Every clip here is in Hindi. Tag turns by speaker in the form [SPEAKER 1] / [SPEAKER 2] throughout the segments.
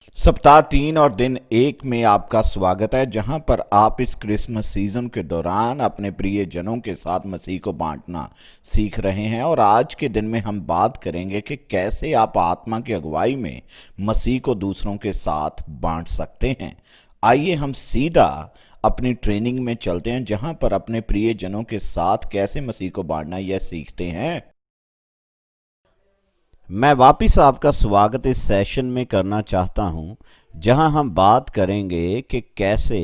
[SPEAKER 1] सप्ताह 3 और दिन 1 में आपका स्वागत है, जहां पर आप इस क्रिसमस सीजन के दौरान अपने प्रिय जनों के साथ मसीह को बांटना सीख रहे हैं। और आज के दिन में हम बात करेंगे कि कैसे आप आत्मा की अगुवाई में मसीह को दूसरों के साथ बांट सकते हैं। आइए हम सीधा अपनी ट्रेनिंग में चलते हैं, जहां पर अपने प्रिय जनों के साथ कैसे मसीह को बांटना यह सीखते हैं। मैं वापस आपका स्वागत इस सेशन में करना चाहता हूं, जहां हम बात करेंगे कि कैसे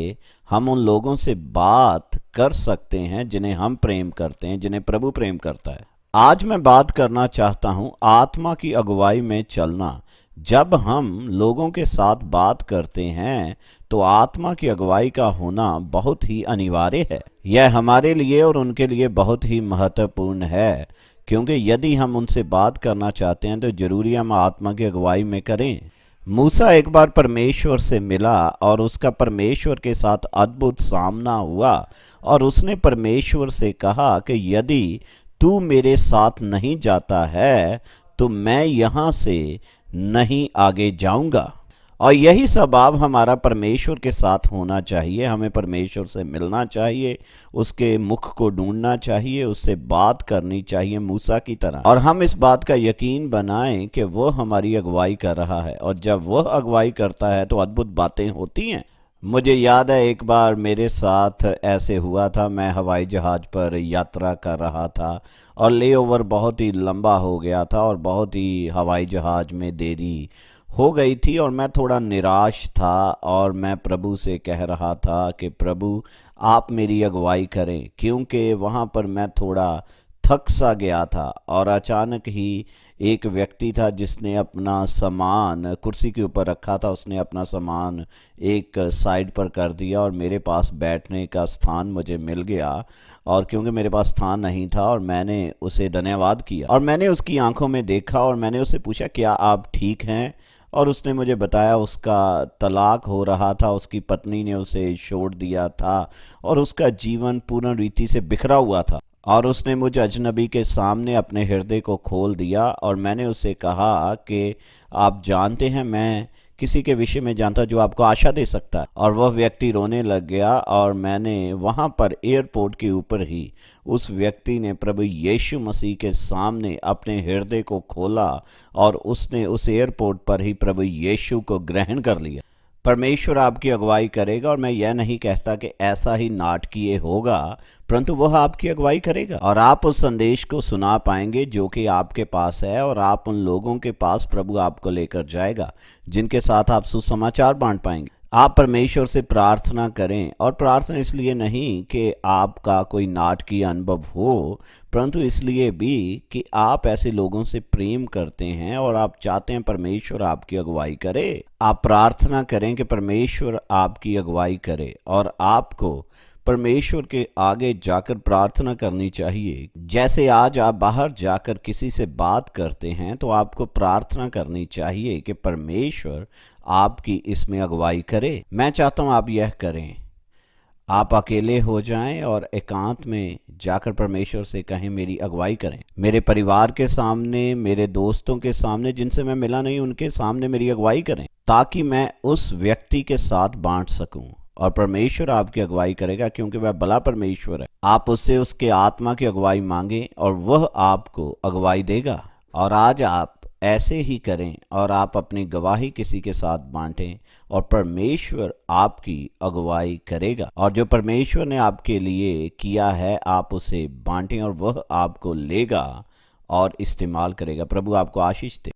[SPEAKER 1] हम उन लोगों से बात कर सकते हैं जिन्हें हम प्रेम करते हैं, जिन्हें प्रभु प्रेम करता है। आज मैं बात करना चाहता हूं आत्मा की अगुवाई में चलना। जब हम लोगों के साथ बात करते हैं तो आत्मा की अगुवाई का होना बहुत ही अनिवार्य है। यह हमारे लिए और उनके लिए बहुत ही महत्वपूर्ण है, क्योंकि यदि हम उनसे बात करना चाहते हैं तो जरूरी हम आत्मा की अगुवाई में करें। मूसा एक बार परमेश्वर से मिला और उसका परमेश्वर के साथ अद्भुत सामना हुआ, और उसने परमेश्वर से कहा कि यदि तू मेरे साथ नहीं जाता है तो मैं यहाँ से नहीं आगे जाऊंगा। और यही स्वभाव हमारा परमेश्वर के साथ होना चाहिए। हमें परमेश्वर से मिलना चाहिए, उसके मुख को ढूंढना चाहिए, उससे बात करनी चाहिए मूसा की तरह। और हम इस बात का यकीन बनाएं कि वह हमारी अगुवाई कर रहा है, और जब वह अगुवाई करता है तो अद्भुत बातें होती हैं। मुझे याद है एक बार मेरे साथ ऐसे हुआ था। मैं हवाई जहाज़ पर यात्रा कर रहा था और लेओवर बहुत ही लंबा हो गया था और बहुत ही हवाई जहाज़ में देरी हो गई थी, और मैं थोड़ा निराश था। और मैं प्रभु से कह रहा था कि प्रभु आप मेरी अगुवाई करें, क्योंकि वहाँ पर मैं थोड़ा थक सा गया था। और अचानक ही एक व्यक्ति था जिसने अपना सामान कुर्सी के ऊपर रखा था, उसने अपना सामान एक साइड पर कर दिया और मेरे पास बैठने का स्थान मुझे मिल गया। और क्योंकि मेरे पास स्थान नहीं था, और मैंने उसे धन्यवाद किया, और मैंने उसकी आंखों में देखा और मैंने उससे पूछा क्या आप ठीक हैं। और उसने मुझे बताया उसका तलाक हो रहा था, उसकी पत्नी ने उसे छोड़ दिया था और उसका जीवन पूर्ण रीति से बिखरा हुआ था। और उसने मुझे अजनबी के सामने अपने हृदय को खोल दिया। और मैंने उसे कहा कि आप जानते हैं, मैं किसी के विषय में जानता जो आपको आशा दे सकता है। और वह व्यक्ति रोने लग गया, और मैंने वहाँ पर एयरपोर्ट के ऊपर ही उस व्यक्ति ने प्रभु यीशु मसीह के सामने अपने हृदय को खोला, और उसने उस एयरपोर्ट पर ही प्रभु यीशु को ग्रहण कर लिया। परमेश्वर आपकी अगुवाई करेगा, और मैं यह नहीं कहता कि ऐसा ही नाटकीय होगा, परंतु वह आपकी अगुवाई करेगा और आप उस संदेश को सुना पाएंगे जो कि आपके पास है। और आप उन लोगों के पास प्रभु आपको लेकर जाएगा जिनके साथ आप सुसमाचार बांट पाएंगे। आप परमेश्वर से प्रार्थना करें, और प्रार्थना इसलिए नहीं कि आपका कोई नाटकीय अनुभव हो, परंतु इसलिए भी कि आप ऐसे लोगों से प्रेम करते हैं और आप चाहते हैं परमेश्वर आपकी अगुवाई करे। आप प्रार्थना करें कि परमेश्वर आपकी अगुवाई करे, और आपको परमेश्वर के आगे जाकर प्रार्थना करनी चाहिए। जैसे आज आप बाहर जाकर किसी से बात करते हैं तो आपको प्रार्थना करनी चाहिए कि परमेश्वर आपकी इसमें अगुवाई करे। मैं चाहता हूं आप यह करें। आप अकेले हो जाएं और एकांत में जाकर परमेश्वर से कहें मेरी अगुवाई करें। मेरे परिवार के सामने, मेरे दोस्तों के सामने जिनसे मैं मिला नहीं उनके सामने मेरी अगुवाई करें, ताकि मैं उस व्यक्ति के साथ बांट सकूं। और परमेश्वर आपकी अगुवाई करेगा, क्योंकि वह भला परमेश्वर है। आप उससे उसके आत्मा की अगुवाई मांगें और वह आपको अगुवाई देगा। और आज आप ऐसे ही करें और आप अपनी गवाही किसी के साथ बांटें, और परमेश्वर आपकी अगुवाई करेगा। और जो परमेश्वर ने आपके लिए किया है आप उसे बांटें, और वह आपको लेगा और इस्तेमाल करेगा। प्रभु आपको आशीष दे।